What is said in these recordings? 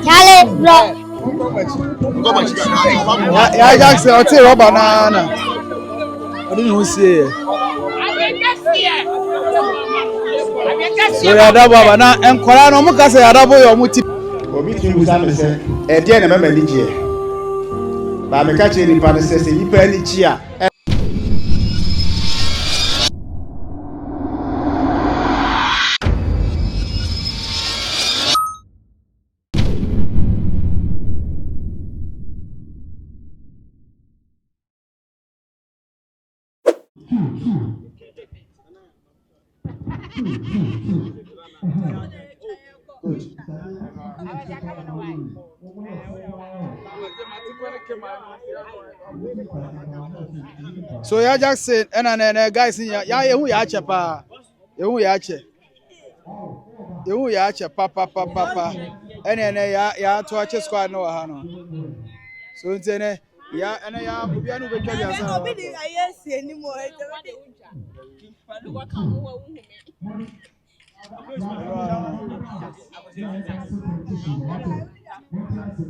Charlie, bro. Yeah, Jackson, I'll tell you banana. I didn't know see. So Yaw Dabo banana and Koran Omuka say Yaw Dabo Yaa muti. Obi tumi busa me se e de na mama ni gie. Ba me ka che ni pa se se nipa ni chi a. So ya Jackson and guys ya ehu ya che pa. Ehu ya che. Ehu ya che pa. Ene ya to ache squad no ha no. So ntene ya ene ya obi anu betwa dia sa. Obi di ayesi animo e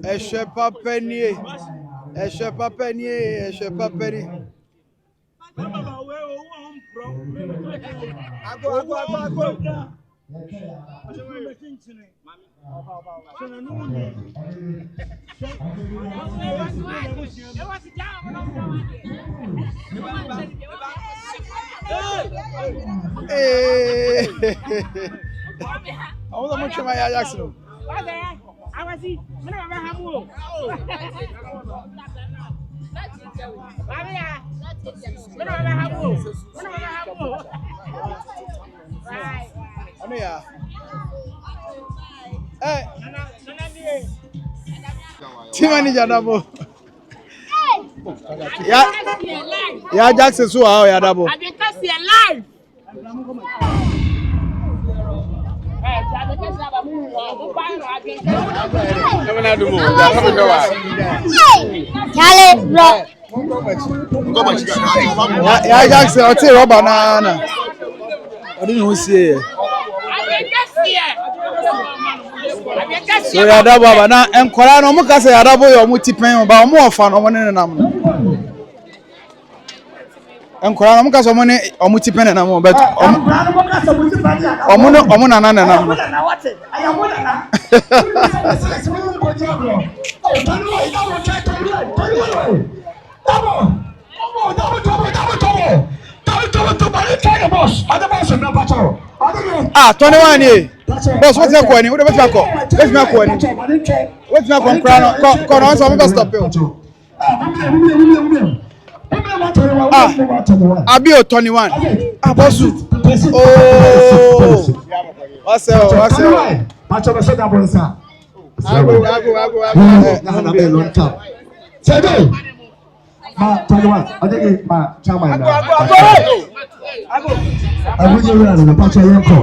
Ehwe papa nie. Ehwe papa nie, ehwe papa ni. Ago. I want to Yaw Jackson. Hey, team manager Dabo. Yeah, Jackson so how Yaw Dabo. I dey cast your life. Charlie, bro. Yeah, Jackson, I'll tell you banana. I didn't know see. So Yaw Dabo banana and Koran Omuka say Yaw Dabo Yaa muti pen ba omo ofa no ne nam. En Koran Omuka so money omuti pen na mo but omo na na nam. Ah, 21 ye. Boss, what's your coin? What about your coin? What's my coin? What's my coin? Crown on some stop you. Ah, Abio 21. Ah, boss. Oh, what's up? Pacho be so da bonsa. Ago. Na be long time. Say do. Ma 21. Adege ma chama na. Ago. Abuja we na pacho yonko.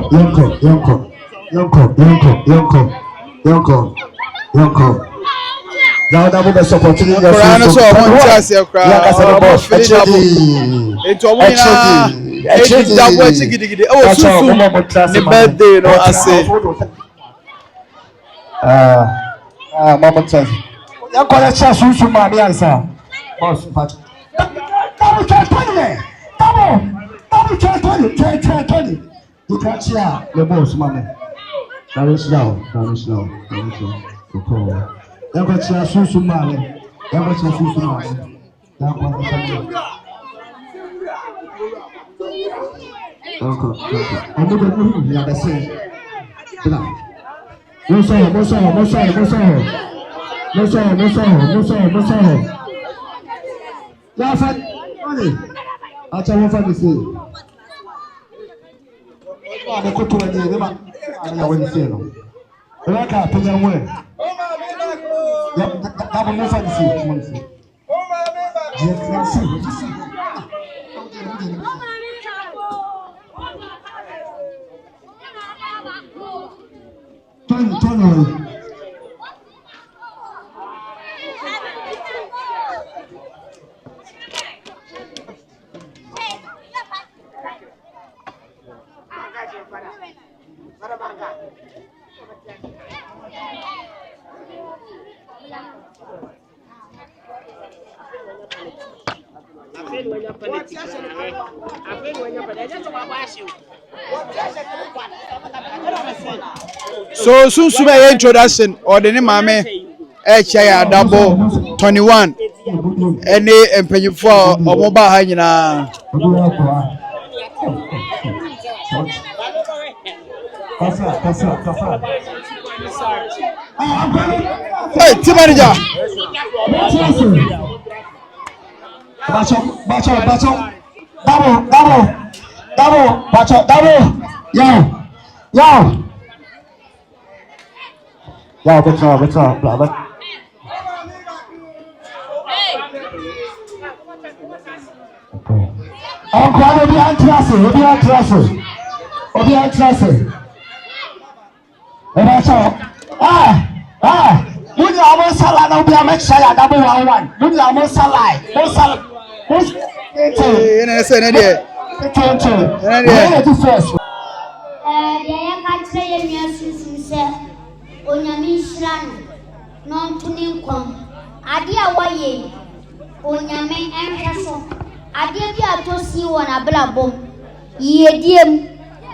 Yaw Dabo be support ni your Koran so omo ti ase kra. Ya ka se boss. Eto omo ina eji Dabo echi gidigidi. E wo susu ni birthday no ase. Mama chance. Ya ko ya cha susu ma bi ansa. Boss pacho. Dabo cha Tony. You can't share the boss, mama. That is now. Okay. Ever share Sunsum, mama. Ever share Sunsum, mama. Okay. I'm not going to be the same. No, I tell you what to say. I go to any of them. I will say no. I can't put them away. That will not fancy. Turn away. So Sunsum introduction or the name mame Yaw Dabo 21 any empenyu for omoba ha nyina Hey, team manager. Bacho. Dabo. Bacho, Dabo. Yaw. Betul, brother. Kalau dia terasa. Muni amo salah na obi make sure ya double 1-1. Muni amo salah. Ene se ne de. Dia kan saya Sunsum se onyame hira no ntuni nkom ade a waye onyame enhwe so ade bi atosi wona blabom yediem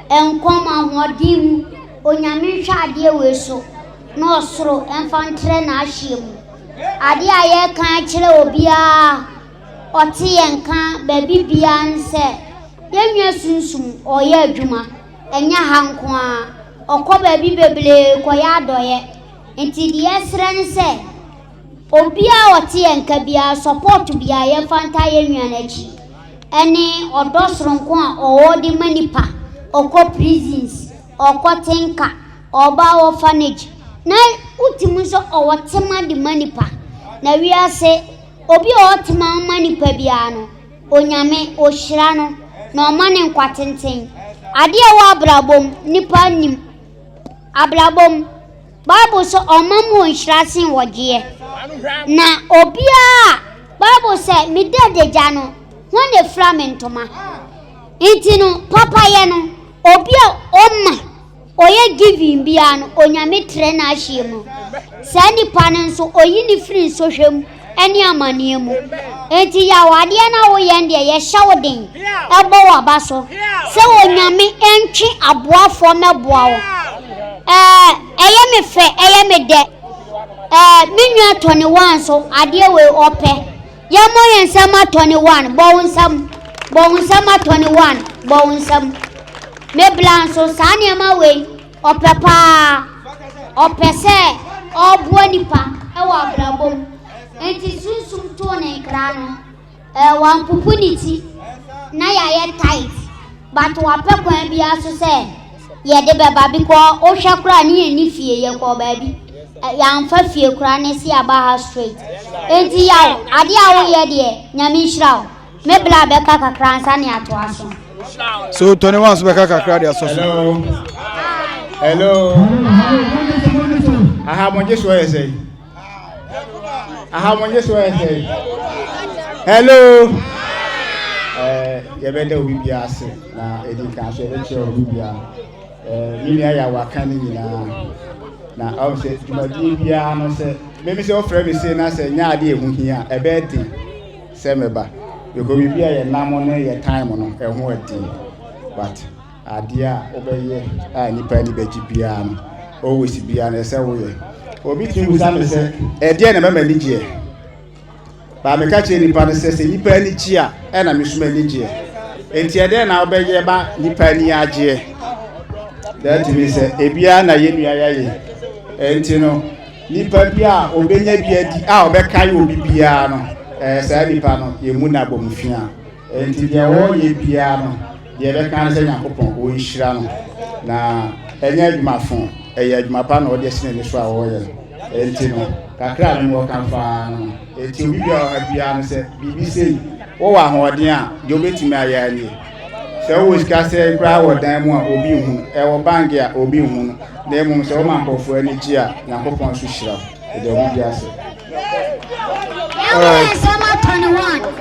enkom ahodim onyame hwa ade we so no osoro enfantre na ahyem ade a ye kan kire obia ote yenka baby bia nse yenwa Sunsum oye adwuma enya hanko a okoba bi beble koya adoye enti die sren se obia ote yenka bia support bia ye fanta yenwa nachi ene odosronko a owodi manipa okọ prisons okọ tinka oba orphanage na utimu so owotema di manipa na wiase obi otema manipa bia no onyame ohyira no na omane nkwatenten ade a wa abrabom nipa nim abrabom Bible so omamu ohyira sen wogie na obia Bible say me dedeja no won the framentoma intino papa ye no obia oma oye giving bia no onyame tre na ahyem sani panen so oyini free so hwem eni amane mu enti ya wade na wo ye nde ye hyawden ebo waba so se onyame entwe aboafo meboa wo eye me fe eye me de minwa 21 so ade we ope ye mo ye nsama 21 bo nsama 21 bo nsam me blan so sane ma we opepa opese obo nipa e wa brabom enti Sunsum to na ikra no wan pupuniti na ya ye tight but wa pekwan bia so se ye de beba bi ko o hwa kra ne ye ni fie ye ko ba bi ya mfa fie kra ne si aba ha straight enti ya ade a wo ye de nyame hira me bla be ka kakra nsa ne ato aso So 21 so be ka kakra de aso. Hello. Aha monje so ye say. Hello. Yebede obi bia ase na edika so ebe che obi bia. Mini aya waka ni na o se tumadi bia no se me se ofre me se na se nya ade ehu hia ebe di se meba. Yoko bi bia ye namo ne ye time no ehu adi. But ade a obeye a nipa ni beji bia no always bia na se wo ye. Obi kin sa me se de na mama ni gie ba me ka che nipa ne se nipa ni gie e na me suma ni gie enti de na obeye ba nipa ni agie that means ebia na ye nua ya ye enti no nipa bia obenya bia di a obeka ye obi bia no sa nipa no ye mu na bomfia enti de wo ye bia no de be kan se Yakobon o nhira no na enya adwumafo eya adwumapa na ode sene ne so a wo ye enti no kakra no wo kan fa no enti obi bia o bia no se bibi sei wo wa hoden a de obetimi aya ni se wo sika se kra wo dan mu a obi hu e wo bank a obi hu na emu se wo man kofo ani gi a Yakobon so hira de wo bia se Sama 21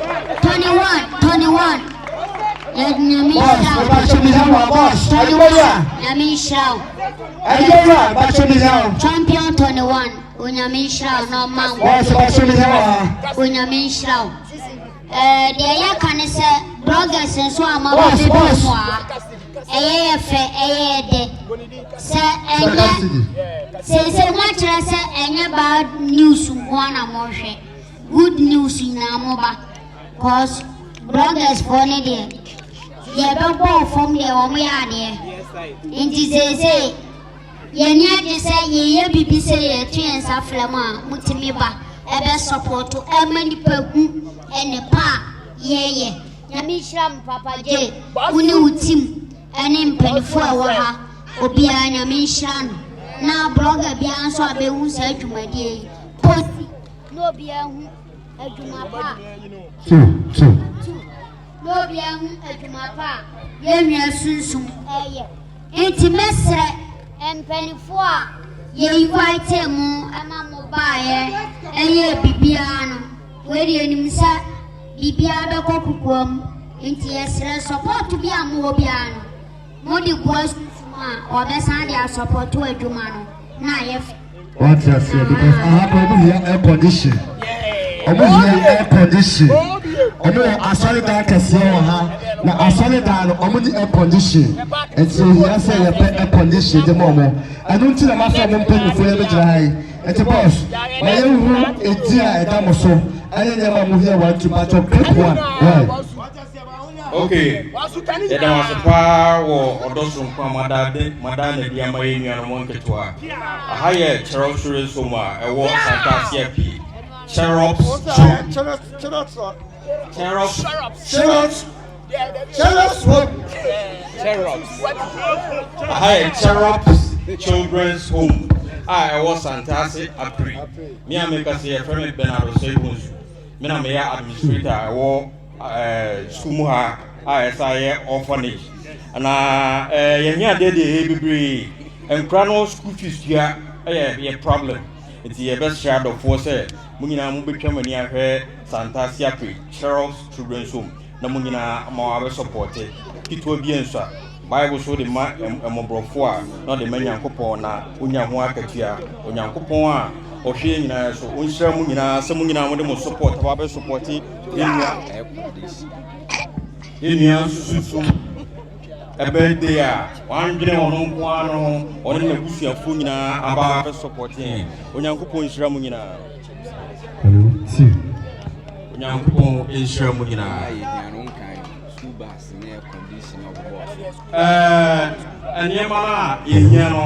Boss, Bachemizawa, boss, Taliboya. Yamishao. Ayora, Bachemizawa. Champion 21. Unyamishao no man. Boss, Bachemizawa. Unyamishao. The ya can say bloggers and so am about the boss. Say much as bad news one amoshe. Good news in Amoba. Cause bloggers for there. Ye don't from the Omiade. And say, ye say ye be say a chance of Flama, Mutimiba, ever support to a many people and a pa, ye. Yamisham Papa J, Unu Tim, and in Penfoa, Obia Yamishan. Now, blogger beyond so I be who said to my dear. No beyond a Jumapa. Two. No beyond a Jumapa. Yemia Sunsum, Intimate and Penfoa. Ye invite him, a mamma buyer, a ye Bibiano, where you himself. Bibiada Cocuum, Intias support to be a Mobiano. Modi boys or Bessandia support to a Jumano. Naif. What you say? Because I have over here air condition. Over here air condition. I saw it down Cassia. Now I saw it down on air condition. And so he has air condition the moment. I don't think I'm after one penny for every dry. And the boss, my own is dear and Damoso. I never move here one to batch of quick one. Okay. There was a power or dozen from Madame Diamay and Monketoa. A higher Cherokee Soma, a war Santasia P. Cherops. A higher Cherops Children's Home. I was fantastic. Me and make us a friend Bernardo Sabons. Me and me administrator. I war Sumuha. I orphanage. And Yanya did the baby and Crano school fees here. A problem. It's the best shadow of force. Mungina become a near her Santasia Pre, Charles Children's Home. Namungina more supported. It will be answered. Bible so the man and Mobrofua, not the man Yankopona, Unyamwakatia, Unyankopona, or she in us, Unshamuna, Samuna, with the most support, Baba supporting in Sunsum. A birthday, one general one, or in the bush of Funa, about supporting Unyankopon Shramuna. Unyankopon in Shramuna. And Yamana in Yano,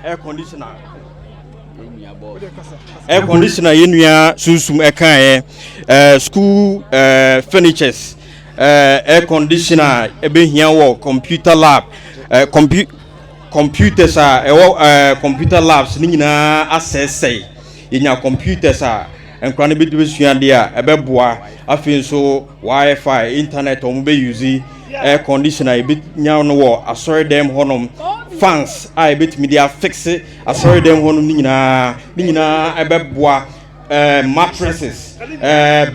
air conditioner. Air conditioner in your Sunsum Ekae, school furnitures, air conditioner, a bit here, computer lab, computers are computer labs, Nina access say in your computers are. And chronic between a beboa, I feel so Wi-Fi, internet, or be using air conditioner, a bit now no war. I saw them honum fans, I bit media fix it. I saw them honum Nina, a beboa, mattresses,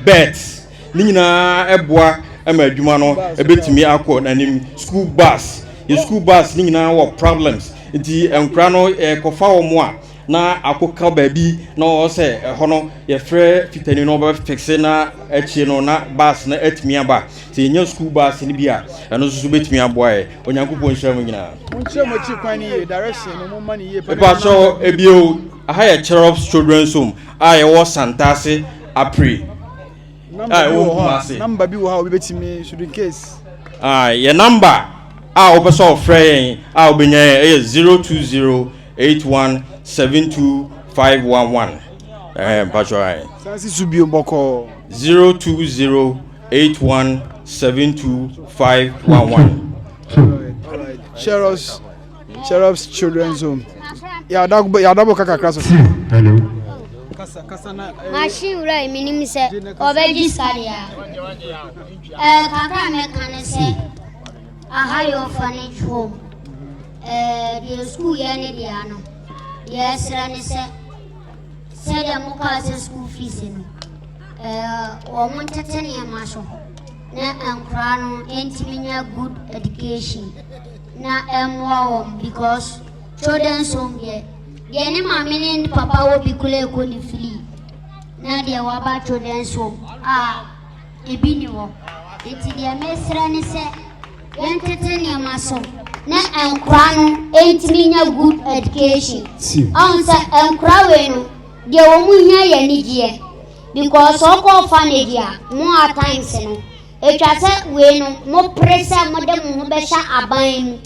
beds, Nina, a bois, a medumano, a bit me accord, and in school bus. Your school bus, Nina, what problems? The Crano, a cofa moi. Na akoka baby na say hono ye frɛ fitani no ba fixe na echi no na bus na etimi aba se nya school bus ni bia eno so betimi aboa onyankopon hwam nyina Unche mo chi kwan ni direction no mo mani ye pa so ebio ahaya Cherops Children's Home I was Santase Apri number bi wo ha obetimi should in case your number obeso frɛ obenya 02081725511 Sansi subio boko 02081725511 Cherops Children's Home. Yaw Dabo kaka kraso. Hello. Kasa na Machine right minimum say obeji sadia. Kaka me kan say a orphanage home. The school yani diano. Yes, Rani said the Mukas school fees in Montatania Marshall. na ankra no entiminya good education na emwa because children's home there ni mama ni papa wo bi kule ko ni free na dia wa ba children's home ebi ni wo enti dia mesra ni se yentete ni amaso na ankra no entiminya good education on se ankra we no dia wo mu hia ye ni gie because oko orphanage more at times no etwa se we no mo pressure mo de mo be sha aban mu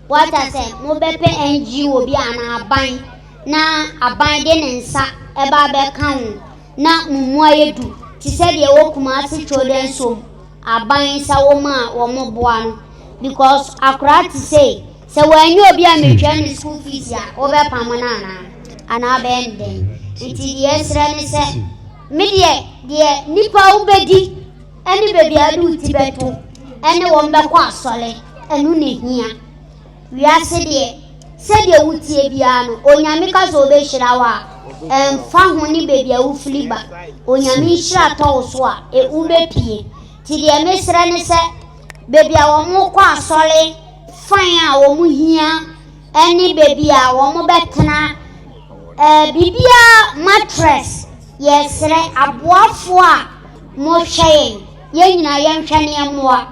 what I say mo be pe NGO bi ana aban na aban de ne nsa e ba be kan na mumu ayedu ti se de wo kuma ase children so aban sa wo ma wo mo boa no because akura ti say se wanyi obi a metwa ni school fees ya wo be pamona ana be nden iti yesra ni se midie de nipa ubedi eni bebi adu ti beto eni wo mbe kwa asole enu ne hia wiase de se de wutie bia no onyame ka so be hirawa emfa ho ni bebi awu filiba onyame hira to so a e ube pie ti de mesra ne se bebi a wo mo kwa asole fan a wo mu hia eni bebi a wo mo betena bibia mattress yesre aboafo a mo hwe ye nyina ye nhwane amoa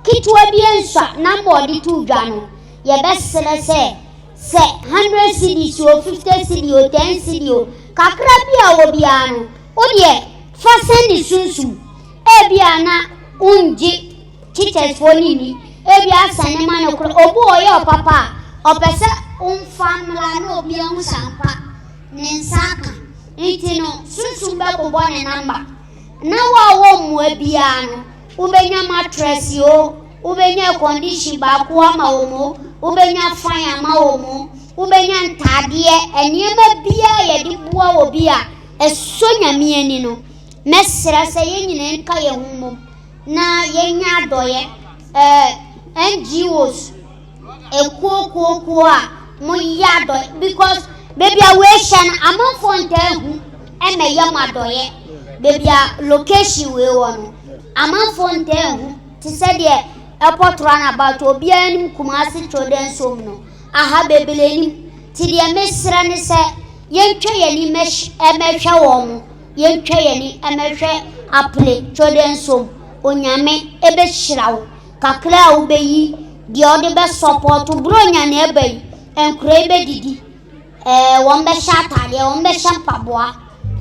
kitwa bi ensa na body tu dwa no ye besere se 100 cedis o 50 cedis o 10 cedis o kakra bi a wo bia no o de fa send Sunsum e bia na unji teachers for nini e bia sane ma no kro obu oye papa opese famla no bia hu sampa nensaka itino Sunsum ba ko bone number na wo mu abia no ubenya mattress yo ubenya condition ba ko ama wo mo ubenya fan ama wo mo ubenya ntade eniema bia ye di bua wo bia eso nyame ani no mesra se ye nyina nka ye humo na ye nya adoye NGOs ekuokuoku a mo ya adoye because baby awation amafo ntahu eme yam adoye baby location we won amafo ntahu ti se de airport run about obi anim Kumasi children's home no aha bebelenim ti de mesra ne se yentwe yani mesh emehwe wo mo yentwe yani emehwe apple children's home onyame ebe hirawo kakra wo beyi de ode be support bronya na ebeyi enkura ebe didi wombe shatale wombe shampaboa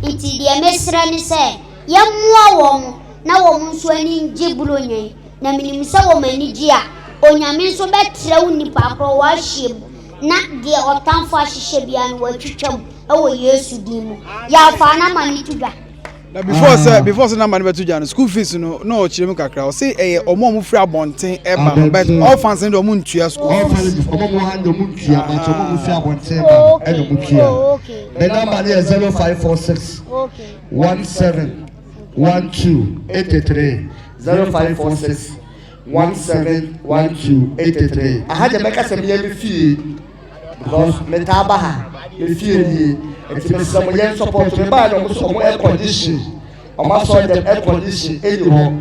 iti de mesra ni se yemwa wom na wom nso ani njibulo nyen na minimse wom ani ji a onyame nso betre unipa kro wa hiem na de otamfo ahihye bia no watwitwam ewo Yesu dimu ya fa na mani tudwa na before say na mani betudwa no school fees no o chirem kakra o say omo free abonten eba but orphans do omo ntua school fees omo hand omo ntua but omo free abonten eba e do ntua the number is 0546 171283 0546 171283 ahaje beka se me yemi fie because metaba ha me fie ni enti me se mo yen support me ba no so mo air condition o ma so dem air condition eni ho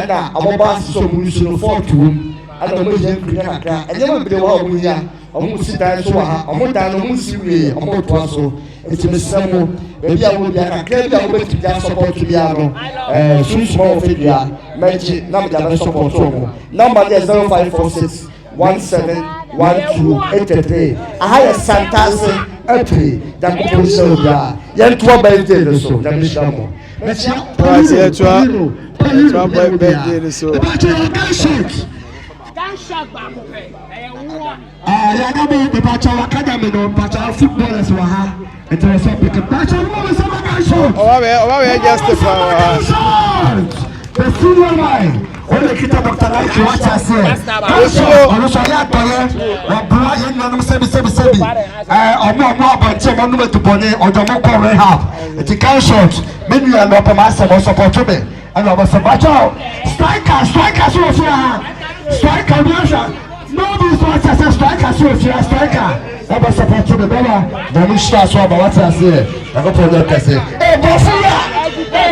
na aboba so mu nsu no fortum ana mo yen kunya kakra enye mo bide wo mo nya o mo si dan so ha o mo dan no mo si we o mo to so enti me se mo bebi a wo bia kakra bia wo beti bia support bia no Sunsum o fe bia meji na me da support so number is 0546 171283 ahaya santase epi da ko so bia yento birthday no so da me shamo meji to birthday so ya na me be bacha academy no bacha footballers wa ha interesting pick bacha no so bacha shot we just the senior line ole kita Dr. Like watch us here ono so ya toye wa bra yen na no sebi omo abanche mo no to bone ojomo ko rehab it can shot menu ya no pa ma support me and I was bacha striker so here striker no this one says striker so here striker I was support me baba the mission so about what I say I go for the person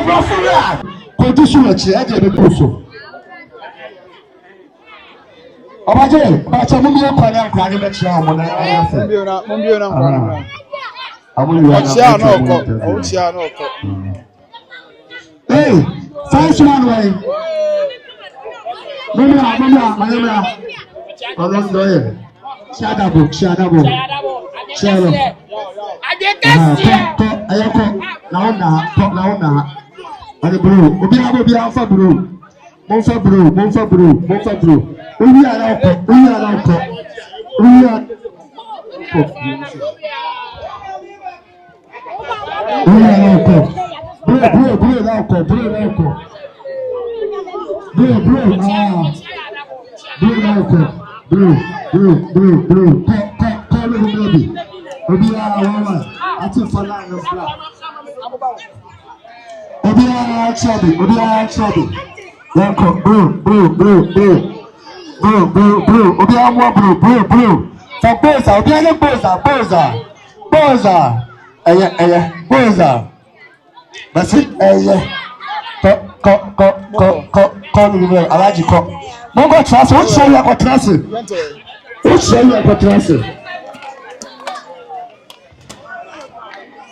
bofura condition e je be puso Obaje, bacha mumbi okwana nkwani becha mo na ayase. Mumbi na nkwani. Amuli ya. Ochia no oko. Ochia no oko. Hey, first one way. Mama. Along there. Shadabo. Chalo. Ayako. Naona. Ani bro. Obi afa bro. Monfa bro. Obi ara oko. Alaji ko. Mongo trust, what show you got trust? What show you got trust?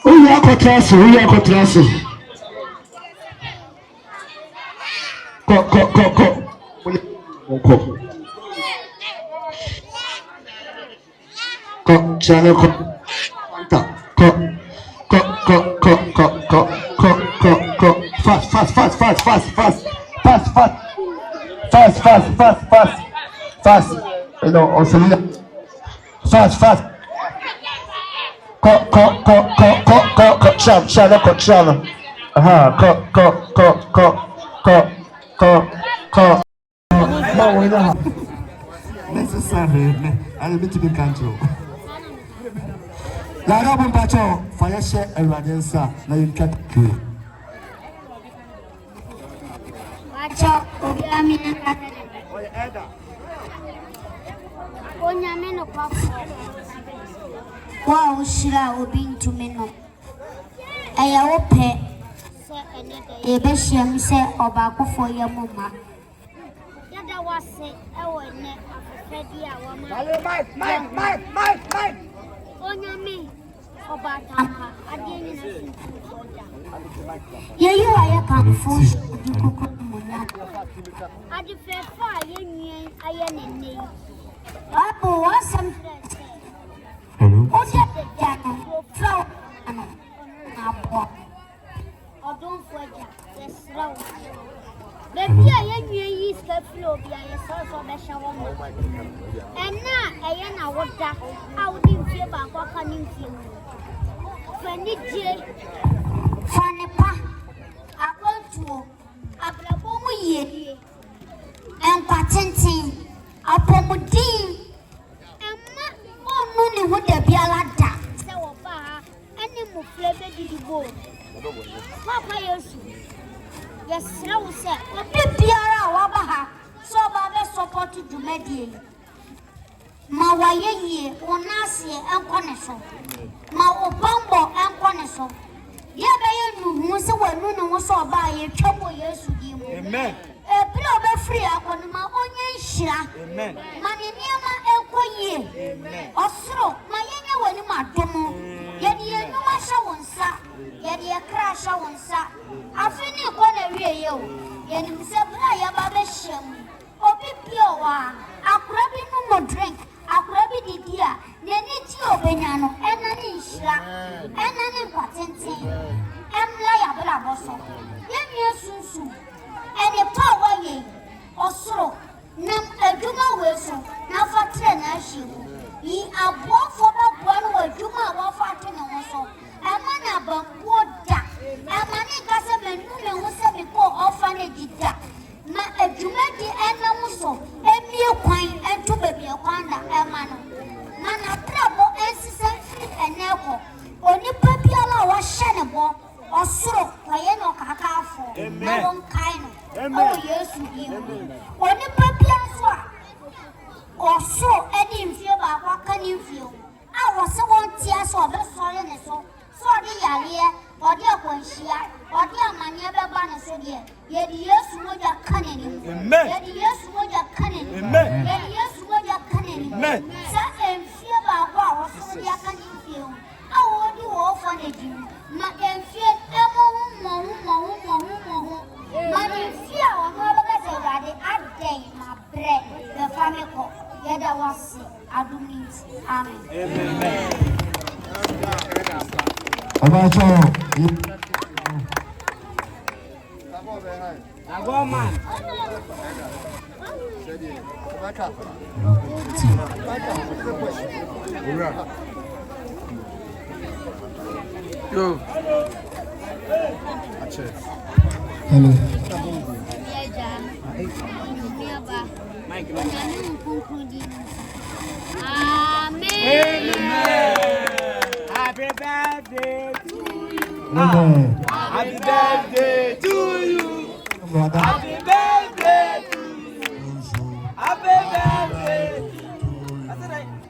Who you got trust? Ko. Channel ko. Fast. You know, also fast. Channel. Necessary. I need to be control. La roba bacho fire share evidenza na you get clear. Bacho obiami na kata. Onya meno kwa wa ushira obi ntumi no. Eya wo pe se enede ye be hyiam se obakofo ye moma. Yada wase ewo ne afefedi a wo ma. Onya me obatampa ade ni na ye you are kamfo dikuko munya. Ade fefa ye nyen aye ne nei. Apo wasam hello. Oje de jana flow ano abo. Odon foja yesraw. Baby aye nyen yi ska flow bia yeso be shawo mo. Enna eye na woda awudi mfie ba kwa kani mfie. Fani je fani pa akontuo abrabo mu ye empatenti apomudin emma onu ni ho da biala da se wo ba ene mu flebe didibo papa yesu yesra wo se obi biara wa ba ha so ba be support dwumadie ma wayeye onase enko ne so ma obambo enko ne so ye be ye nu se wanu ne wo so ba ye twabo yesu di mu amen. Ebile obe free akonu ma onye nhira. Amen. Mane niema enkoyie. Amen. Osoro ma yenye wani madomo. Yedi enuma sha wonsa. Yedi ekra sha wonsa. Afini ko na wieye o. Yedi msebra ya ba be hyem. Obi pio wa akura bi no mo drink. Akura bi didia. Neni ti obenya no ena ni nhira. Ena ni patenti. Emla ya bela boso. Yemi Sunsum. And the power ye osoro nam aduma weso na fatre na hyiwo yi abofo ba bwan wa aduma wa fatre na woso amana bambo da amane kase menu me ho se bi ko orphanage da na aduma di enam so emie kwan ento bebie kwan da emano mana trabo ensise free eneko onipa biala wa hye ne bo osoro kwaye no kakafo na won kai no. Oh yes, you. When the papi answer, or so any feel about what can you feel? I was so one tears or the soil and so the Yalia, or dear Quenchia, or dear Mania Babana so dear. Yet yes, would your cunning. Yet yes, would your cunning. Yet yes, Amen. Yo. Hello. Amen. Happy birthday to you. Amen. Happy birthday to you. Brother. Happy birthday to you. Happy birthday to you.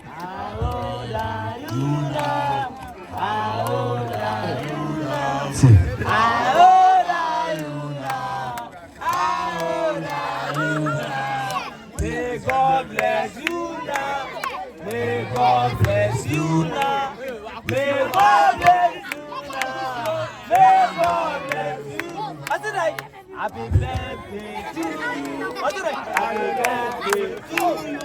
How old are you now? How old are you now? How old are you now? How old are you now? May God bless you now. May God bless you now. May God bless you now. May God bless you. Happy birthday to you. Happy birthday to you.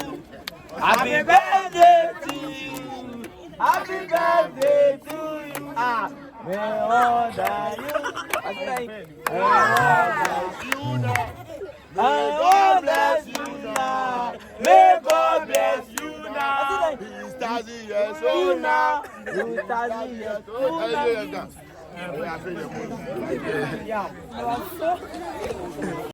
Happy birthday to you. Happy birthday to you. May all that you. May all bless you now. May God bless you now. May God bless you now. He's 30 years old now. He's 30 years old now. now.